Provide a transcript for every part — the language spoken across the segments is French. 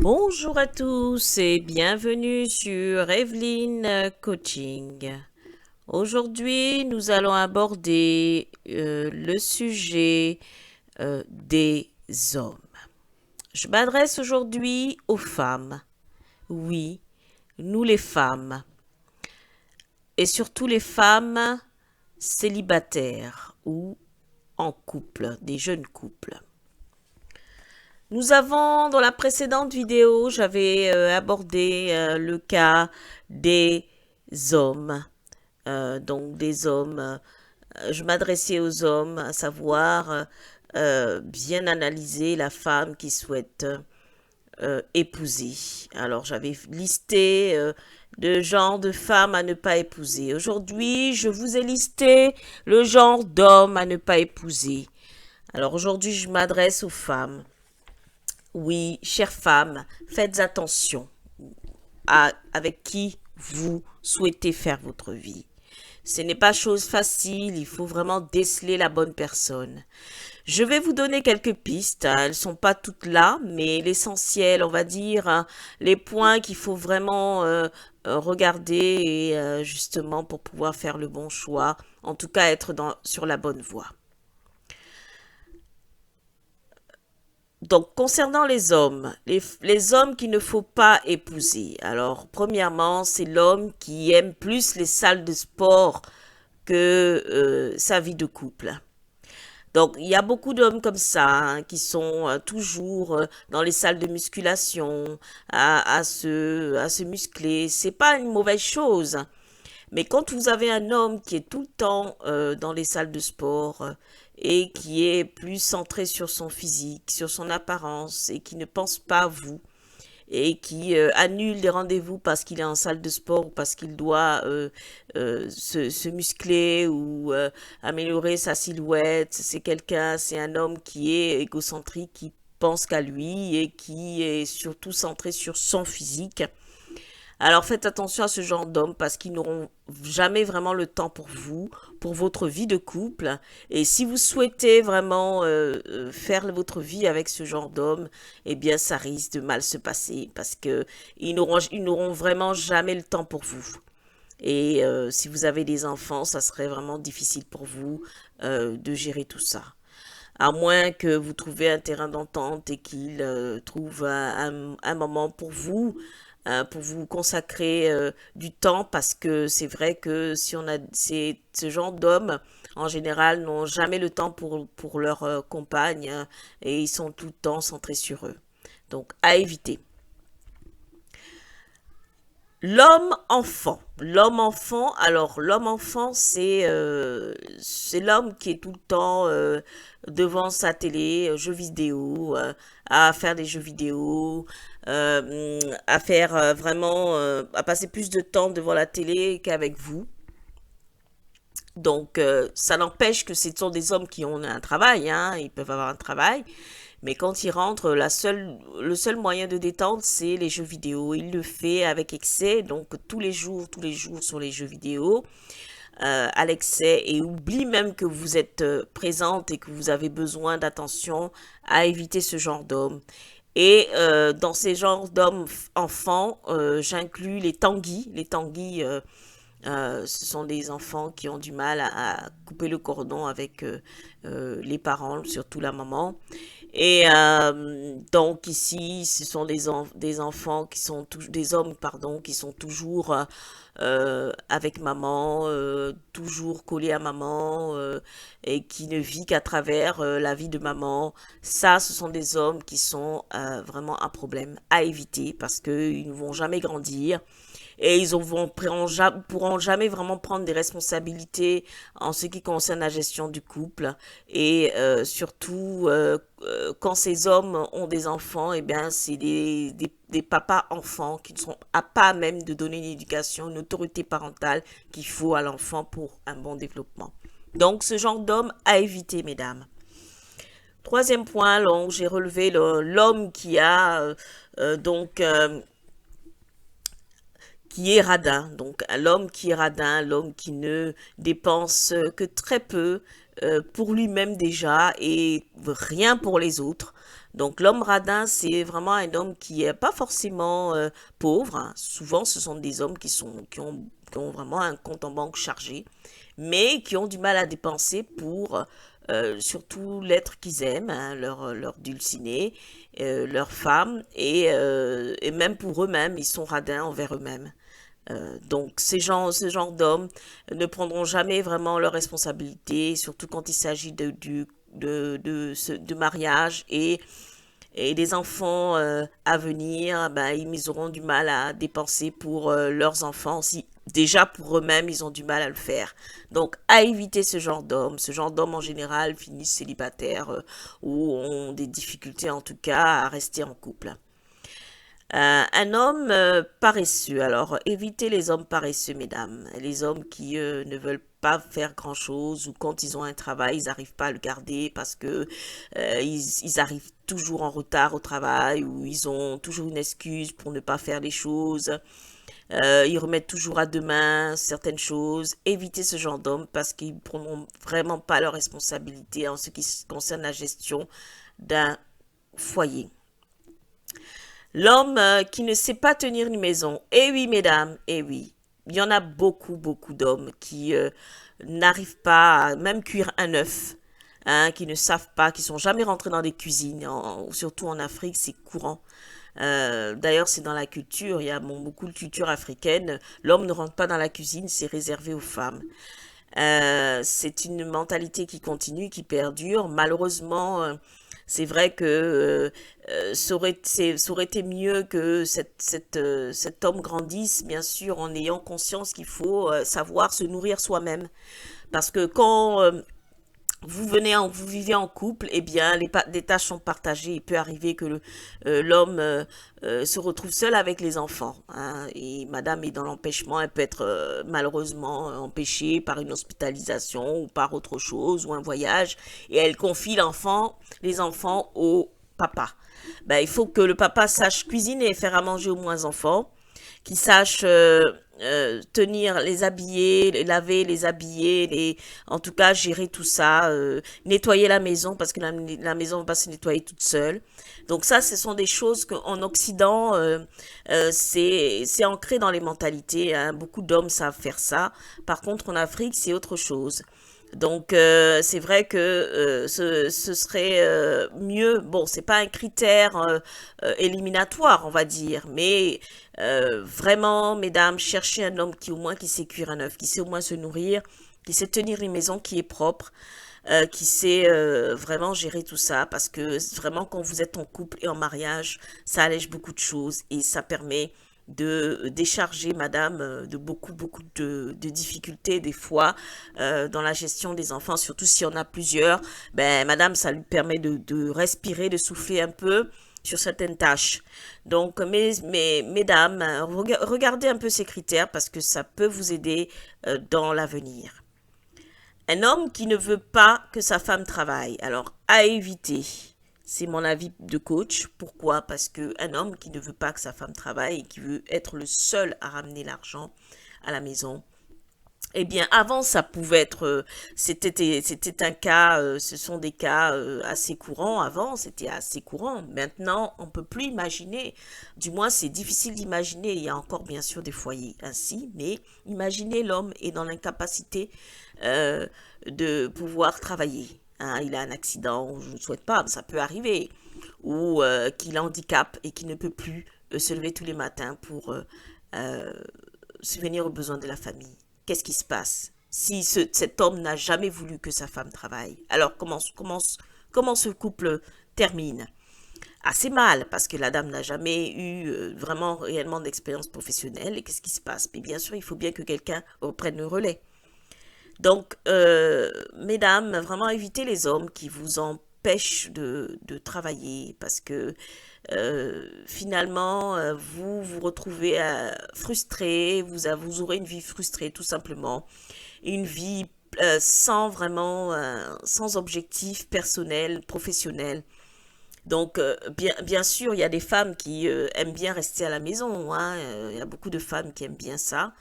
Bonjour à tous et bienvenue sur Evelyne Coaching. Aujourd'hui, nous allons aborder le sujet des hommes. Je m'adresse aujourd'hui aux femmes. Oui, nous les femmes. Et surtout les femmes célibataires ou en couple, des jeunes couples. Nous avons, dans la précédente vidéo, j'avais abordé le cas des hommes. Donc des hommes, je m'adressais aux hommes, à savoir bien analyser la femme qui souhaite épouser. Alors j'avais listé le genre de femmes à ne pas épouser. Aujourd'hui, je vous ai listé le genre d'hommes à ne pas épouser. Alors aujourd'hui, je m'adresse aux femmes. Oui, chères femmes, faites attention avec qui vous souhaitez faire votre vie. Ce n'est pas chose facile, il faut vraiment déceler la bonne personne. Je vais vous donner quelques pistes, hein, elles ne sont pas toutes là, mais l'essentiel, on va dire, hein, les points qu'il faut vraiment regarder et justement pour pouvoir faire le bon choix, en tout cas être sur la bonne voie. Donc, concernant les hommes, les hommes qu'il ne faut pas épouser. Alors, premièrement, c'est l'homme qui aime plus les salles de sport que sa vie de couple. Donc, il y a beaucoup d'hommes comme ça hein, qui sont toujours dans les salles de musculation, à se muscler. C'est pas une mauvaise chose. Mais quand vous avez un homme qui est tout le temps dans les salles de sport et qui est plus centré sur son physique, sur son apparence et qui ne pense pas à vous et qui annule des rendez-vous parce qu'il est en salle de sport ou parce qu'il doit se muscler ou améliorer sa silhouette, c'est un homme qui est égocentrique, qui pense qu'à lui et qui est surtout centré sur son physique. Alors faites attention à ce genre d'hommes parce qu'ils n'auront jamais vraiment le temps pour vous, pour votre vie de couple. Et si vous souhaitez vraiment faire votre vie avec ce genre d'homme, eh bien ça risque de mal se passer parce que ils n'auront vraiment jamais le temps pour vous. Et si vous avez des enfants, ça serait vraiment difficile pour vous de gérer tout ça. À moins que vous trouviez un terrain d'entente et qu'il trouve un moment pour vous consacrer du temps, parce que c'est vrai que si on a ce genre d'hommes, en général, n'ont jamais le temps pour leur compagne hein, et ils sont tout le temps centrés sur eux. Donc, à éviter. L'homme enfant. L'homme enfant, alors l'homme enfant, c'est l'homme qui est tout le temps devant sa télé, jeux vidéo, à faire des jeux vidéo, à faire vraiment, à passer plus de temps devant la télé qu'avec vous. Donc, ça n'empêche que ce sont des hommes qui ont un travail, hein, ils peuvent avoir un travail, mais quand ils rentrent, le seul moyen de détente, c'est les jeux vidéo. Il le fait avec excès, donc tous les jours sur les jeux vidéo, à l'excès, et oublie même que vous êtes présente et que vous avez besoin d'attention, à éviter ce genre d'homme. Et dans ces genres d'hommes enfants, j'inclus les tanguis. Les tanguis, ce sont des enfants qui ont du mal à couper le cordon avec les parents, surtout la maman. Et donc ici, ce sont des enfants qui sont des hommes, pardon, qui sont toujours avec maman, toujours collés à maman et qui ne vit qu'à travers la vie de maman. Ça, ce sont des hommes qui sont vraiment un problème à éviter parce qu'ils ne vont jamais grandir et ils pourront jamais vraiment prendre des responsabilités en ce qui concerne la gestion du couple et surtout quand ces hommes ont des enfants, eh bien c'est des papas enfants qui ne sont pas à même de donner une éducation, une autorité parentale qu'il faut à l'enfant pour un bon développement. Donc ce genre d'homme à éviter, mesdames. Troisième point, donc j'ai relevé l'homme qui a donc qui est radin. Donc l'homme qui est radin, l'homme qui ne dépense que très peu pour lui-même déjà et rien pour les autres. Donc l'homme radin, c'est vraiment un homme qui est pas forcément pauvre, hein. Souvent, ce sont des hommes qui ont vraiment un compte en banque chargé, mais qui ont du mal à dépenser pour surtout l'être qu'ils aiment, hein, leur dulciné, leur femme, et même pour eux-mêmes, ils sont radins envers eux-mêmes. Donc ce genre d'hommes ne prendront jamais vraiment leurs responsabilités, surtout quand il s'agit de mariage et des enfants à venir, ben, ils auront du mal à dépenser pour leurs enfants. Si déjà pour eux-mêmes, ils ont du mal à le faire. Donc, à éviter ce genre d'hommes. Ce genre d'hommes, en général, finissent célibataires ou ont des difficultés, en tout cas, à rester en couple. Un homme paresseux. Alors, évitez les hommes paresseux, mesdames. Les hommes qui ne veulent pas faire grand-chose ou quand ils ont un travail, ils n'arrivent pas à le garder parce que ils arrivent toujours en retard au travail ou ils ont toujours une excuse pour ne pas faire les choses. Ils remettent toujours à demain certaines choses. Évitez ce genre d'hommes parce qu'ils ne prendront vraiment pas leurs responsabilités en ce qui concerne la gestion d'un foyer. L'homme qui ne sait pas tenir une maison. Eh oui, mesdames, eh oui. Il y en a beaucoup, beaucoup d'hommes qui n'arrivent pas à même cuire un œuf, hein, qui ne savent pas, qui sont jamais rentrés dans des cuisines. Surtout en Afrique, c'est courant. D'ailleurs, c'est dans la culture, il y a beaucoup de culture africaine. L'homme ne rentre pas dans la cuisine, c'est réservé aux femmes. C'est une mentalité qui continue, qui perdure. Malheureusement, c'est vrai que ça aurait été mieux que cet homme grandisse, bien sûr, en ayant conscience qu'il faut savoir se nourrir soi-même. Parce que quand vous vivez en couple, eh bien, les tâches sont partagées. Il peut arriver que l'homme se retrouve seul avec les enfants, hein, et madame est dans l'empêchement. Elle peut être malheureusement empêchée par une hospitalisation ou par autre chose ou un voyage. Et elle confie les enfants au papa. Ben, il faut que le papa sache cuisiner et faire à manger aux moins enfants, qui sachent tenir, les habiller, les laver, les habiller, en tout cas gérer tout ça, nettoyer la maison parce que la maison va pas se nettoyer toute seule. Donc ça, ce sont des choses qu'en Occident, c'est ancré dans les mentalités, hein. Beaucoup d'hommes savent faire ça. Par contre, en Afrique, c'est autre chose. Donc c'est vrai que ce serait mieux. Bon, c'est pas un critère éliminatoire, on va dire, mais vraiment, mesdames, cherchez un homme qui au moins qui sait cuire un œuf, qui sait au moins se nourrir, qui sait tenir une maison qui est propre, qui sait vraiment gérer tout ça, parce que vraiment quand vous êtes en couple et en mariage, ça allège beaucoup de choses et ça permet de décharger madame de beaucoup de difficultés des fois dans la gestion des enfants, surtout si on a plusieurs. Ben madame, ça lui permet de respirer, de souffler un peu sur certaines tâches. Donc mesdames, regardez un peu ces critères parce que ça peut vous aider dans l'avenir. Un homme qui ne veut pas que sa femme travaille, alors à éviter. C'est mon avis de coach. Pourquoi? Parce qu'un homme qui ne veut pas que sa femme travaille et qui veut être le seul à ramener l'argent à la maison, eh bien, avant, ça pouvait être, c'était un cas, ce sont des cas assez courants. Avant, c'était assez courant. Maintenant, on peut plus imaginer. Du moins, c'est difficile d'imaginer. Il y a encore, bien sûr, des foyers ainsi, mais imaginez l'homme est dans l'incapacité euh, de pouvoir travailler. Hein, il a un accident, je ne souhaite pas, mais ça peut arriver, ou qu'il handicape et qu'il ne peut plus se lever tous les matins pour euh, subvenir aux besoins de la famille. Qu'est-ce qui se passe si cet homme n'a jamais voulu que sa femme travaille? Alors comment ce couple termine? Assez mal, parce que la dame n'a jamais eu vraiment réellement d'expérience professionnelle. Et qu'est-ce qui se passe? Mais bien sûr, il faut bien que quelqu'un reprenne le relais. Donc, mesdames, vraiment évitez les hommes qui vous empêchent de travailler parce que finalement, vous vous retrouvez frustré, vous aurez une vie frustrée tout simplement, une vie sans vraiment, sans objectif personnel, professionnel. Donc, bien sûr, il y a des femmes qui aiment bien rester à la maison, hein. Il y a beaucoup de femmes qui aiment bien ça.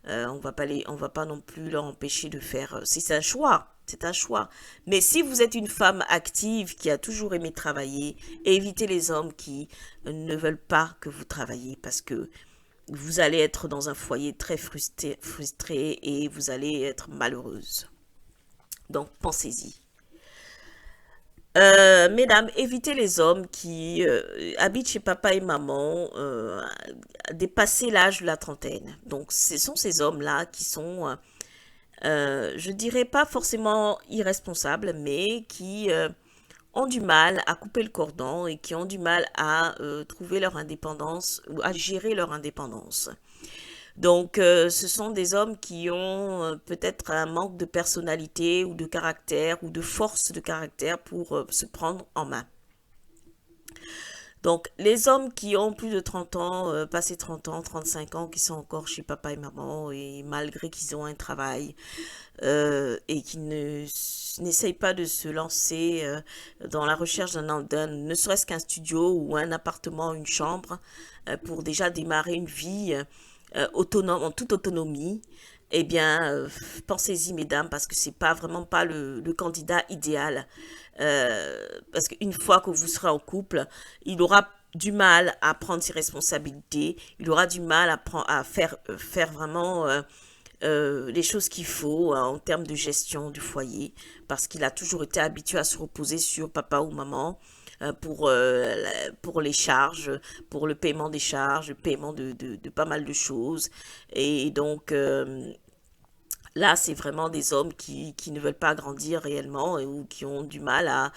On va pas non plus leur empêcher de faire. Si c'est un choix, c'est un choix. Mais si vous êtes une femme active qui a toujours aimé travailler, évitez les hommes qui ne veulent pas que vous travaillez parce que vous allez être dans un foyer très frustré et vous allez être malheureuse. Donc, pensez-y. Mesdames, évitez les hommes qui habitent chez papa et maman, dépasser l'âge de la trentaine. Donc, ce sont ces hommes-là qui sont, je dirais pas forcément irresponsables, mais qui ont du mal à couper le cordon et qui ont du mal à trouver leur indépendance ou à gérer leur indépendance. Donc, ce sont des hommes qui ont peut-être un manque de personnalité ou de caractère ou de force de caractère pour se prendre en main. Donc, les hommes qui ont plus de 30 ans, passé 30 ans, 35 ans, qui sont encore chez papa et maman, et malgré qu'ils ont un travail, et qui n'essayent pas de se lancer dans la recherche ne serait-ce qu'un studio ou un appartement, une chambre, pour déjà démarrer une vie autonome, en toute autonomie, eh bien, pensez-y, mesdames, parce que c'est pas vraiment pas le candidat idéal. Parce qu'une fois que vous serez en couple, il aura du mal à prendre ses responsabilités, il aura du mal à faire vraiment les choses qu'il faut en termes de gestion du foyer, parce qu'il a toujours été habitué à se reposer sur papa ou maman pour les charges, pour le paiement des charges, le paiement de pas mal de choses. Et donc, là, c'est vraiment des hommes qui ne veulent pas grandir réellement ou qui ont du mal à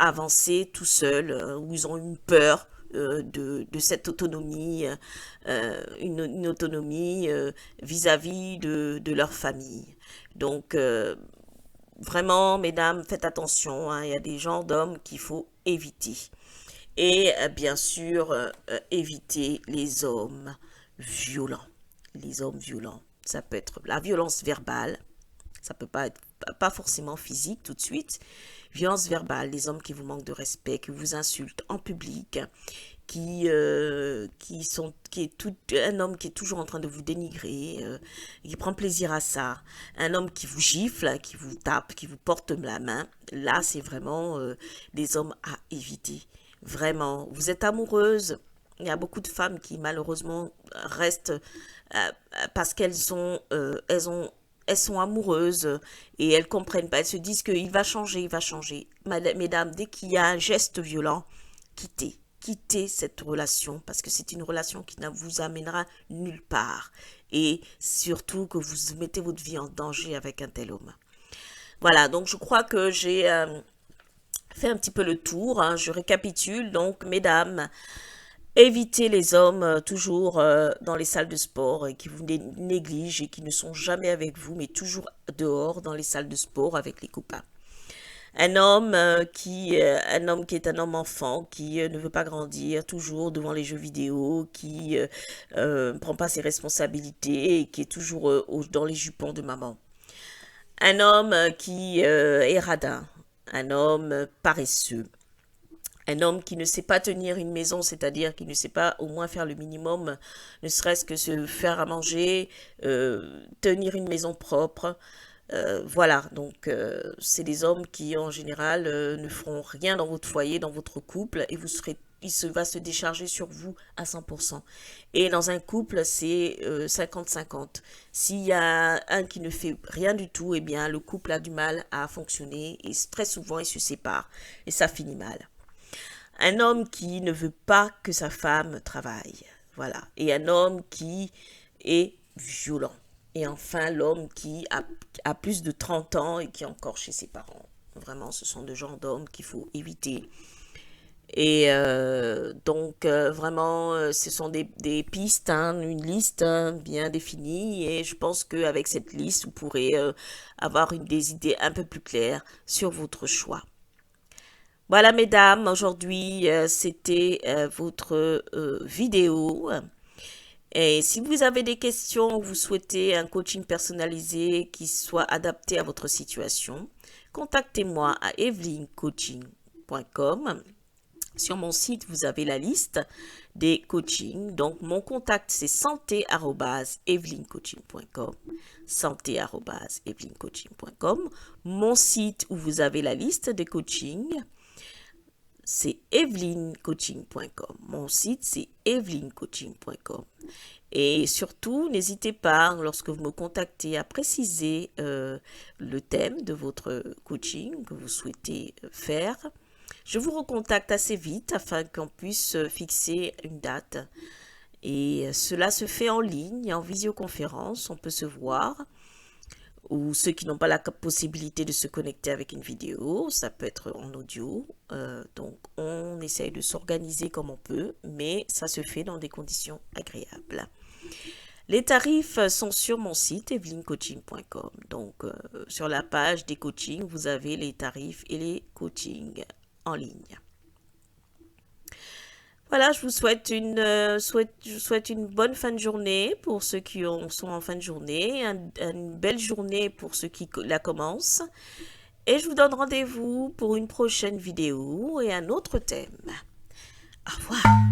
avancer tout seuls, ou ils ont une peur de cette autonomie, une autonomie vis-à-vis de leur famille. Donc, vraiment, mesdames, faites attention, hein, il y a des genres d'hommes qu'il faut éviter. Et bien sûr, éviter les hommes violents. Les hommes violents. Ça peut être la violence verbale, ça peut pas être pas forcément physique tout de suite. Violence verbale, les hommes qui vous manquent de respect, qui vous insultent en public, qui est tout, un homme qui est toujours en train de vous dénigrer, qui prend plaisir à ça, un homme qui vous gifle, qui vous tape, qui vous porte la main. Là, c'est vraiment des hommes à éviter. Vraiment, vous êtes amoureuse. Il y a beaucoup de femmes qui malheureusement restent parce elles sont amoureuses et elles comprennent pas. Elles se disent qu'il va changer, il va changer. Mesdames, dès qu'il y a un geste violent, quittez. Quittez cette relation parce que c'est une relation qui ne vous amènera nulle part. Et surtout que vous mettez votre vie en danger avec un tel homme. Voilà, donc je crois que j'ai fait un petit peu le tour, hein. Je récapitule. Donc, mesdames, évitez les hommes toujours dans les salles de sport qui vous négligent et qui ne sont jamais avec vous, mais toujours dehors dans les salles de sport avec les copains. Un homme qui est un homme enfant, qui ne veut pas grandir, toujours devant les jeux vidéo, qui prend pas ses responsabilités et qui est toujours dans les jupons de maman. Un homme qui est radin, un homme paresseux, un homme qui ne sait pas tenir une maison, c'est-à-dire qui ne sait pas au moins faire le minimum, ne serait-ce que se faire à manger, tenir une maison propre. Voilà, donc c'est des hommes qui en général ne feront rien dans votre foyer, dans votre couple, et va se décharger sur vous à 100%. Et dans un couple, c'est 50-50. S'il y a un qui ne fait rien du tout, eh bien le couple a du mal à fonctionner et très souvent il se sépare et ça finit mal. Un homme qui ne veut pas que sa femme travaille. Voilà. Et un homme qui est violent. Et enfin, l'homme qui a plus de 30 ans et qui est encore chez ses parents. Vraiment, ce sont des genres d'hommes qu'il faut éviter. Et donc, vraiment, ce sont des pistes, hein, une liste hein, bien définie. Et je pense qu'avec cette liste, vous pourrez avoir des idées un peu plus claires sur votre choix. Voilà, mesdames, aujourd'hui, c'était votre vidéo. Et si vous avez des questions, vous souhaitez un coaching personnalisé qui soit adapté à votre situation, contactez-moi à evelyncoaching.com. Sur mon site, vous avez la liste des coachings. Donc, mon contact, c'est santé@evelyncoaching.com. santé@evelyncoaching.com. Mon site où vous avez la liste des coachings, c'est evelyncoaching.com. Mon site, c'est evelyncoaching.com. Et surtout, n'hésitez pas, lorsque vous me contactez, à préciser le thème de votre coaching que vous souhaitez faire. Je vous recontacte assez vite afin qu'on puisse fixer une date. Et cela se fait en ligne, en visioconférence, on peut se voir. Ou ceux qui n'ont pas la possibilité de se connecter avec une vidéo, ça peut être en audio. Donc on essaye de s'organiser comme on peut, mais ça se fait dans des conditions agréables. Les tarifs sont sur mon site evelyncoaching.com. Donc sur la page des coachings, vous avez les tarifs et les coachings en ligne. Voilà, je vous souhaite une bonne fin de journée pour ceux qui sont en fin de journée, une belle journée pour ceux qui la commencent. Et je vous donne rendez-vous pour une prochaine vidéo et un autre thème. Au revoir.